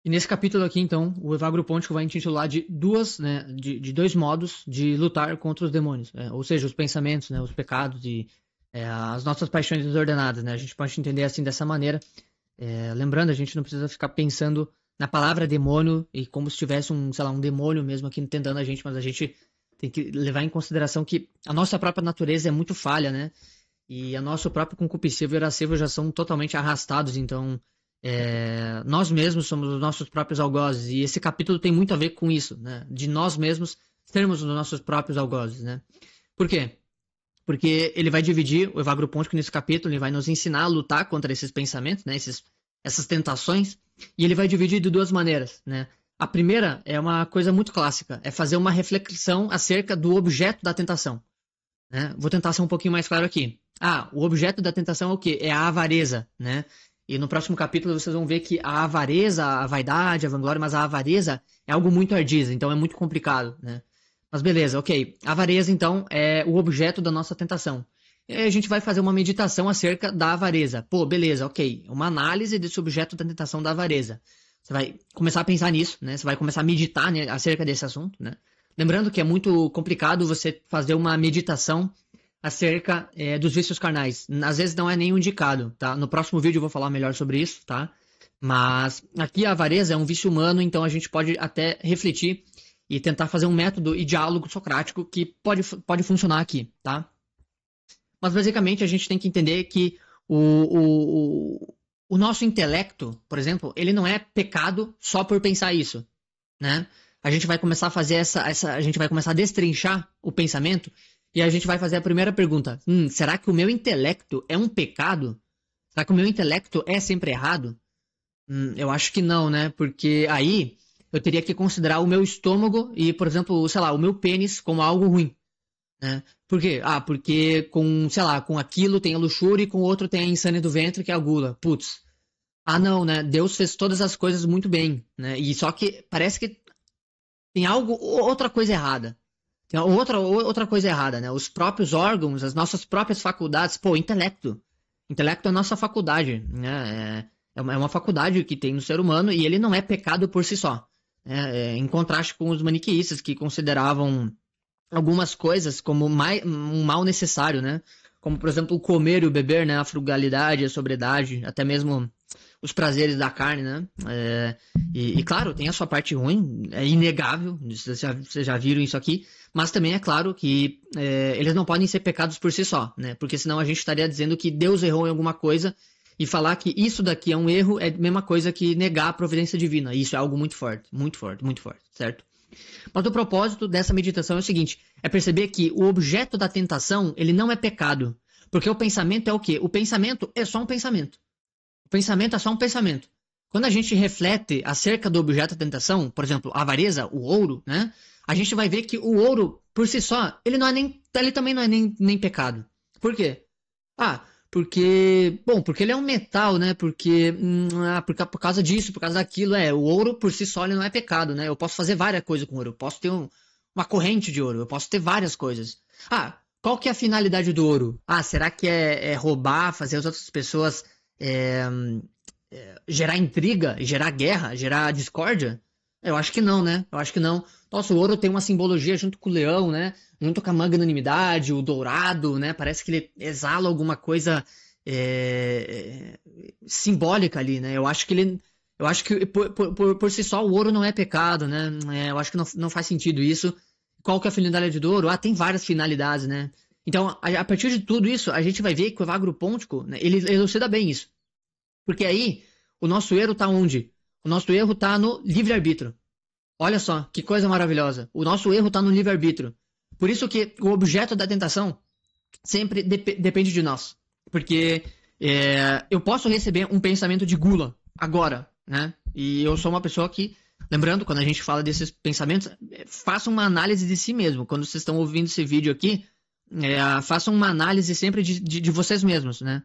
E nesse capítulo aqui, então, o Evagro Pontico vai intitular de dois modos de lutar contra os demônios, ou seja, os pensamentos, né, os pecados e as nossas paixões desordenadas, né? A gente pode entender assim dessa maneira. Lembrando, a gente não precisa ficar pensando na palavra demônio e como se tivesse um, sei lá, um demônio mesmo aqui tentando a gente, mas a gente tem que levar em consideração que a nossa própria natureza é muito falha, né? E a nosso próprio concupiscível e irascível já são totalmente arrastados, então nós mesmos somos os nossos próprios algozes, e esse capítulo tem muito a ver com isso, né? De nós mesmos sermos os nossos próprios algozes, né? Por quê? Porque ele vai dividir o Evagro Pontico nesse capítulo, ele vai nos ensinar a lutar contra esses pensamentos, né? Essas tentações, e ele vai dividir de duas maneiras, né? A primeira é uma coisa muito clássica, é fazer uma reflexão acerca do objeto da tentação, né? Vou tentar ser um pouquinho mais claro aqui. O objeto da tentação é o quê? É a avareza, né? E no próximo capítulo vocês vão ver que a avareza, a vaidade, a vanglória, mas a avareza é algo muito ardiz, então é muito complicado, né? Mas beleza, ok. A avareza, então, é o objeto da nossa tentação. E aí a gente vai fazer uma meditação acerca da avareza. Pô, beleza, ok. Uma análise desse objeto da tentação da avareza. Você vai começar a pensar nisso, né? Você vai começar a meditar, né, acerca desse assunto, né? Lembrando que é muito complicado você fazer uma meditação acerca dos vícios carnais. Às vezes não é nem indicado, tá? No próximo vídeo eu vou falar melhor sobre isso, tá? Mas aqui a avareza é um vício humano, então a gente pode até refletir e tentar fazer um método e diálogo socrático que pode funcionar aqui, tá? Mas basicamente a gente tem que entender que o nosso intelecto, por exemplo, ele não é pecado só por pensar isso, né? A gente vai começar a fazer a gente vai começar a destrinchar o pensamento e a gente vai fazer a primeira pergunta: será que o meu intelecto é um pecado? Será que o meu intelecto é sempre errado? Eu acho que não, né? Porque aí eu teria que considerar o meu estômago e, por exemplo, sei lá, o meu pênis como algo ruim, né? Por quê? Porque com, sei lá, com aquilo tem a luxúria e com o outro tem a insânia do ventre, que é a gula. Putz. Não, né? Deus fez todas as coisas muito bem, né? E só que parece que tem outra coisa errada. Tem outra coisa errada, né? Os próprios órgãos, as nossas próprias faculdades, pô, intelecto. Intelecto é a nossa faculdade, né? É uma faculdade que tem no ser humano e ele não é pecado por si só, né? Em contraste com os maniqueístas que consideravam algumas coisas como um mal necessário, né? Como, por exemplo, o comer e o beber, né? A frugalidade, a sobriedade, até mesmo os prazeres da carne, né? Claro, tem a sua parte ruim, é inegável, vocês já viram isso aqui, mas também é claro que eles não podem ser pecados por si só, né? Porque senão a gente estaria dizendo que Deus errou em alguma coisa e falar que isso daqui é um erro é a mesma coisa que negar a providência divina. Isso é algo muito forte, muito forte, muito forte, certo? Mas o propósito dessa meditação é o seguinte, é perceber que o objeto da tentação, ele não é pecado, porque o pensamento é o quê? O pensamento é só um pensamento. O pensamento é só um pensamento. Quando a gente reflete acerca do objeto da tentação, por exemplo, a avareza, o ouro, né? A gente vai ver que o ouro, por si só, ele também não é nem pecado. Por quê? Porque ele é um metal, né? Por causa disso, por causa daquilo, o ouro por si só ele não é pecado, né? Eu posso fazer várias coisas com ouro. Eu posso ter uma corrente de ouro, eu posso ter várias coisas. Qual que é a finalidade do ouro? Será que é roubar, fazer as outras pessoas gerar intriga, gerar guerra, gerar discórdia? Eu acho que não, né? Eu acho que não. Nossa, o ouro tem uma simbologia junto com o leão, né? Junto com a magnanimidade, o dourado, né? Parece que ele exala alguma coisa simbólica ali, né? Eu acho que por si só o ouro não é pecado, né? Eu acho que não faz sentido isso. Qual que é a finalidade do ouro? Tem várias finalidades, né? Então, a partir de tudo isso, a gente vai ver que o Evagro Pontico, né, ele elucida bem isso. Porque aí, o nosso erro tá onde? O nosso erro tá no livre-arbítrio. Olha só, que coisa maravilhosa. O nosso erro tá no livre-arbítrio. Por isso que o objeto da tentação sempre depende de nós. Porque eu posso receber um pensamento de gula agora, né? E eu sou uma pessoa que, lembrando, quando a gente fala desses pensamentos, faça uma análise de si mesmo. Quando vocês estão ouvindo esse vídeo aqui, façam uma análise sempre de vocês mesmos, né?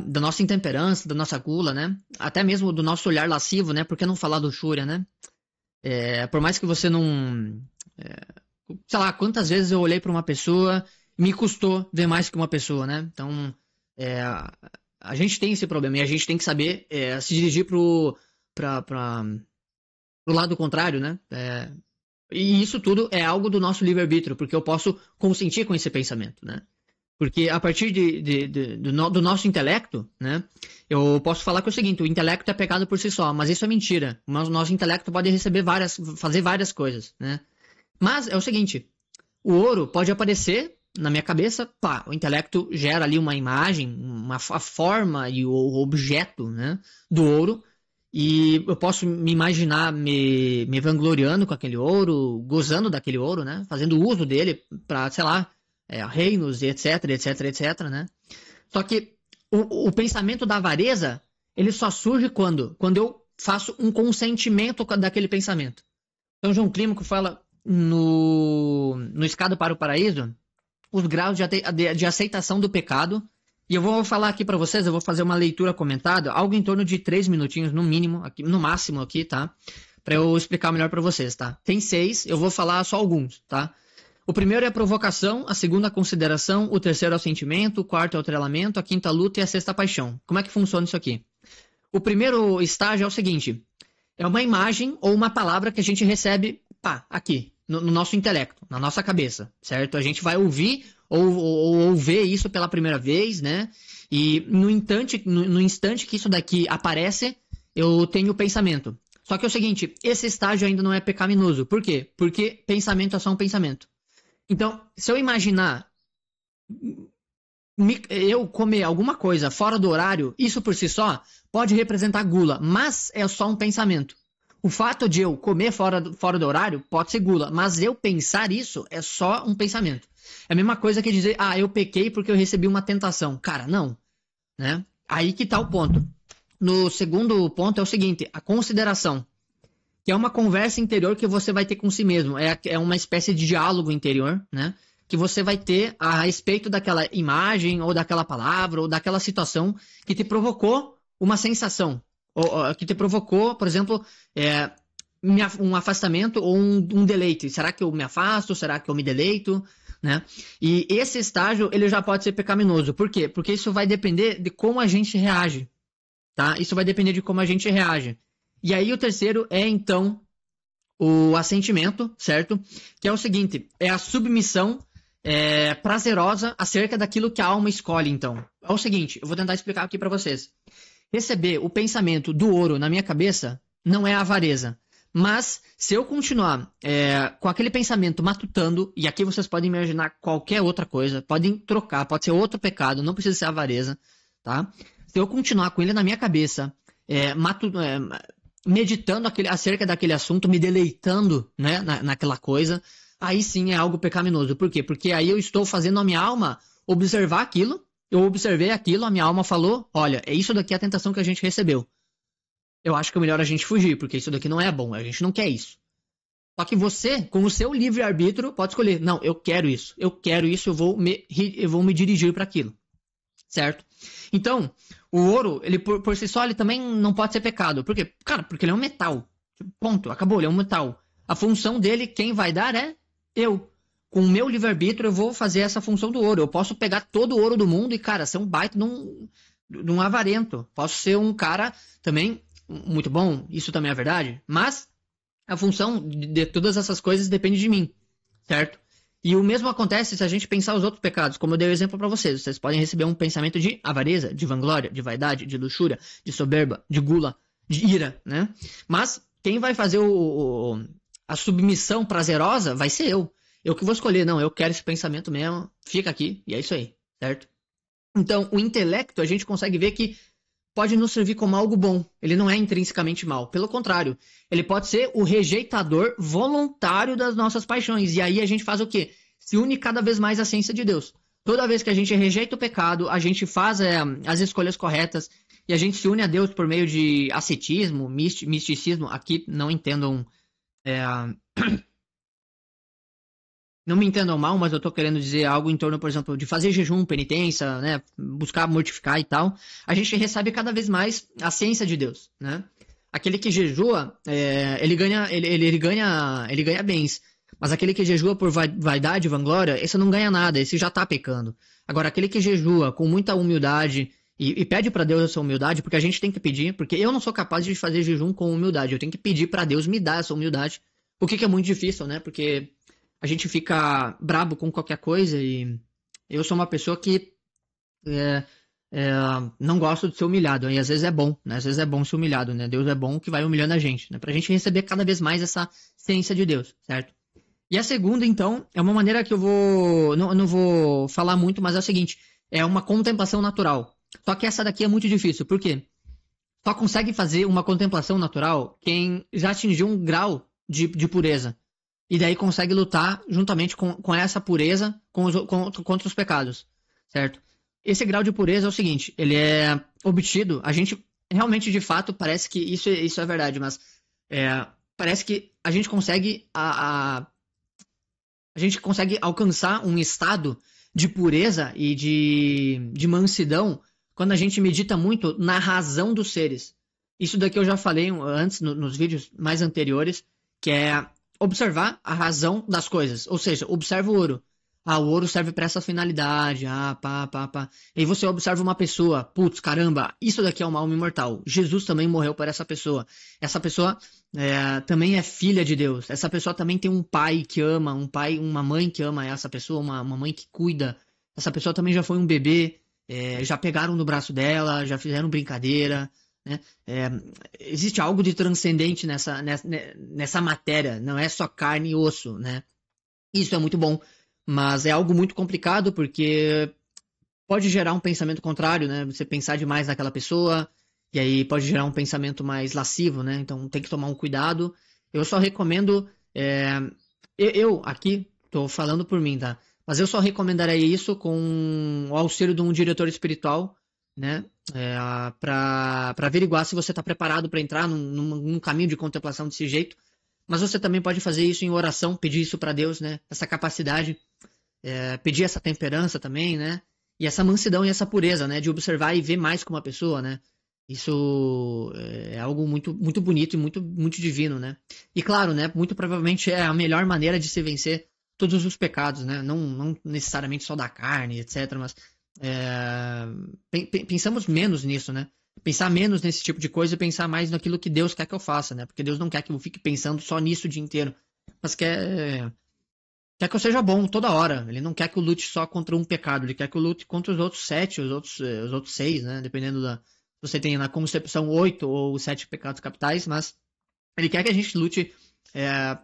Da nossa intemperança, da nossa gula, né? Até mesmo do nosso olhar lascivo, né? Por que não falar luxúria, né? Por mais que você não... sei lá, quantas vezes eu olhei para uma pessoa, me custou ver mais que uma pessoa, né? Então, a gente tem esse problema e a gente tem que saber se dirigir pro lado contrário, né? E isso tudo é algo do nosso livre-arbítrio, porque eu posso consentir com esse pensamento, né? Porque a partir do nosso intelecto, né? Eu posso falar que é o seguinte, o intelecto é pecado por si só, mas isso é mentira. O nosso intelecto pode fazer várias coisas, né? Mas é o seguinte, o ouro pode aparecer na minha cabeça, pá, o intelecto gera ali uma imagem, a forma e o objeto, né, do ouro, e eu posso me imaginar me vangloriando com aquele ouro, gozando daquele ouro, né, fazendo uso dele para, sei lá, reinos e etc, etc, etc, né. Só que o pensamento da avareza, ele só surge quando eu faço um consentimento daquele pensamento. Então, João Clímaco fala no Escada para o Paraíso, os graus de aceitação do pecado. E eu vou falar aqui para vocês, eu vou fazer uma leitura comentada, algo em torno de 3 minutinhos no mínimo, aqui, no máximo aqui, tá? Para eu explicar melhor para vocês, tá? Tem 6, eu vou falar só alguns, tá? O primeiro é a provocação, a segunda a consideração, o terceiro é o sentimento, o quarto é o trelamento, a quinta a luta e a sexta a paixão. Como é que funciona isso aqui? O primeiro estágio é o seguinte, é uma imagem ou uma palavra que a gente recebe, pá, aqui, no nosso intelecto, na nossa cabeça, certo? A gente vai ouvir ou ver isso pela primeira vez, né? E no instante que isso daqui aparece, eu tenho o pensamento. Só que é o seguinte, esse estágio ainda não é pecaminoso. Por quê? Porque pensamento é só um pensamento. Então, se eu imaginar eu comer alguma coisa fora do horário, isso por si só pode representar gula, mas é só um pensamento. O fato de eu comer fora do horário pode ser gula, mas eu pensar isso é só um pensamento. É a mesma coisa que dizer, eu pequei porque eu recebi uma tentação. Cara, não. Né? Aí que tá o ponto. No segundo ponto é o seguinte, a consideração, que é uma conversa interior que você vai ter com si mesmo. É uma espécie de diálogo interior, né? Que você vai ter a respeito daquela imagem, ou daquela palavra, ou daquela situação que te provocou uma sensação. Ou que te provocou, por exemplo, um afastamento ou um deleite. Será que eu me afasto? Será que eu me deleito? Né? E esse estágio ele já pode ser pecaminoso. Por quê? Porque isso vai depender de como a gente reage. Tá? Isso vai depender de como a gente reage. E aí o terceiro é, então, o assentimento, certo? Que é o seguinte, é a submissão prazerosa acerca daquilo que a alma escolhe, então. É o seguinte, eu vou tentar explicar aqui para vocês. Receber o pensamento do ouro na minha cabeça não é avareza. Mas, se eu continuar com aquele pensamento matutando, e aqui vocês podem imaginar qualquer outra coisa, podem trocar, pode ser outro pecado, não precisa ser avareza, tá? Se eu continuar com ele na minha cabeça, meditando acerca daquele assunto, me deleitando, né, naquela coisa, aí sim é algo pecaminoso. Por quê? Porque aí eu estou fazendo a minha alma observar aquilo, eu observei aquilo, a minha alma falou, olha, é isso daqui a tentação que a gente recebeu. Eu acho que é melhor a gente fugir, porque isso daqui não é bom, a gente não quer isso. Só que você, com o seu livre-arbítrio, pode escolher, não, eu quero isso, eu vou me dirigir para aquilo. Certo? Então, o ouro, ele por si só, ele também não pode ser pecado. Por quê? Cara, porque ele é um metal. Ponto, acabou, ele é um metal. A função dele, quem vai dar é eu. Com o meu livre-arbítrio, eu vou fazer essa função do ouro. Eu posso pegar todo o ouro do mundo e, cara, ser um baita de um avarento. Posso ser um cara também muito bom, isso também é verdade, mas a função de todas essas coisas depende de mim, certo? E o mesmo acontece se a gente pensar os outros pecados, como eu dei o exemplo para vocês. Vocês podem receber um pensamento de avareza, de vanglória, de vaidade, de luxúria, de soberba, de gula, de ira, né? Mas quem vai fazer a submissão prazerosa vai ser eu. Eu que vou escolher, não, eu quero esse pensamento mesmo, fica aqui, e é isso aí, certo? Então, o intelecto, a gente consegue ver que pode nos servir como algo bom. Ele não é intrinsecamente mal. Pelo contrário, ele pode ser o rejeitador voluntário das nossas paixões. E aí a gente faz o quê? Se une cada vez mais à ciência de Deus. Toda vez que a gente rejeita o pecado, a gente faz as escolhas corretas e a gente se une a Deus por meio de ascetismo, misticismo. Aqui não entendam... Não me entendam mal, mas eu estou querendo dizer algo em torno, por exemplo, de fazer jejum, penitência, né, buscar mortificar e tal. A gente recebe cada vez mais a ciência de Deus, né? Aquele que jejua, ele ganha bens. Mas aquele que jejua por vaidade, vanglória, esse não ganha nada, esse já está pecando. Agora, aquele que jejua com muita humildade E pede para Deus essa humildade, porque a gente tem que pedir, porque eu não sou capaz de fazer jejum com humildade. Eu tenho que pedir para Deus me dar essa humildade. O que é muito difícil, né? Porque a gente fica brabo com qualquer coisa e eu sou uma pessoa que é, é, não gosto de ser humilhado. E às vezes é bom, né? Às vezes é bom ser humilhado, né? Deus é bom que vai humilhando a gente, né? Pra gente receber cada vez mais essa ciência de Deus, certo? E a segunda, então, é uma maneira que eu vou. Não vou falar muito, mas é o seguinte: é uma contemplação natural. Só que essa daqui é muito difícil. Por quê? Só consegue fazer uma contemplação natural quem já atingiu um grau de pureza. E daí consegue lutar juntamente com essa pureza contra os pecados. Certo? Esse grau de pureza é o seguinte: ele é obtido. A gente realmente, de fato, parece que isso é verdade, mas parece que a gente consegue a gente consegue alcançar um estado de pureza e de mansidão quando a gente medita muito na razão dos seres. Isso daqui eu já falei antes, nos vídeos mais anteriores, que é observar a razão das coisas. Ou seja, observa o ouro. Ah, o ouro serve para essa finalidade. Ah, pá. E aí você observa uma pessoa. Putz, caramba, isso daqui é uma alma imortal. Jesus também morreu por essa pessoa. Essa pessoa também é filha de Deus. Essa pessoa também tem um pai que ama, uma mãe que ama essa pessoa, uma mãe que cuida. Essa pessoa também já foi um bebê. Já pegaram no braço dela, já fizeram brincadeira. Né? Existe algo de transcendente nessa matéria. Não é só carne e osso. Né? Isso é muito bom. Mas é algo muito complicado porque pode gerar um pensamento contrário, né? Você pensar demais naquela pessoa e aí pode gerar um pensamento mais lascivo, né? Então tem que tomar um cuidado. Eu só recomendo, eu aqui tô falando por mim, tá? Mas eu só recomendaria isso com o auxílio de um diretor espiritual, né? Para averiguar se você está preparado para entrar num caminho de contemplação desse jeito. Mas você também pode fazer isso em oração, pedir isso para Deus, né? Essa capacidade, pedir essa temperança também, né? E essa mansidão e essa pureza, né? De observar e ver mais como uma pessoa, né? Isso é algo muito, muito bonito e muito, muito divino, né? E claro, né? Muito provavelmente é a melhor maneira de se vencer todos os pecados, né? Não necessariamente só da carne, etc. Mas pensamos menos nisso, né? Pensar menos nesse tipo de coisa e pensar mais naquilo que Deus quer que eu faça, né? Porque Deus não quer que eu fique pensando só nisso o dia inteiro, mas quer que eu seja bom toda hora. Ele não quer que eu lute só contra um pecado, ele quer que eu lute contra os outros 7, os outros 6, né? Dependendo da. Se você tem na concepção 8 ou 7 pecados capitais, mas ele quer que a gente lute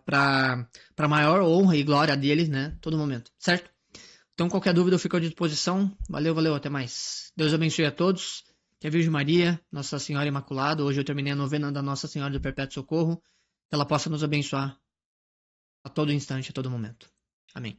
para maior honra e glória dele, né? Todo momento, certo? Então, qualquer dúvida eu fico à disposição. Valeu, até mais. Deus abençoe a todos. Que a Virgem Maria, Nossa Senhora Imaculada, hoje eu terminei a novena da Nossa Senhora do Perpétuo Socorro, que ela possa nos abençoar a todo instante, a todo momento. Amém.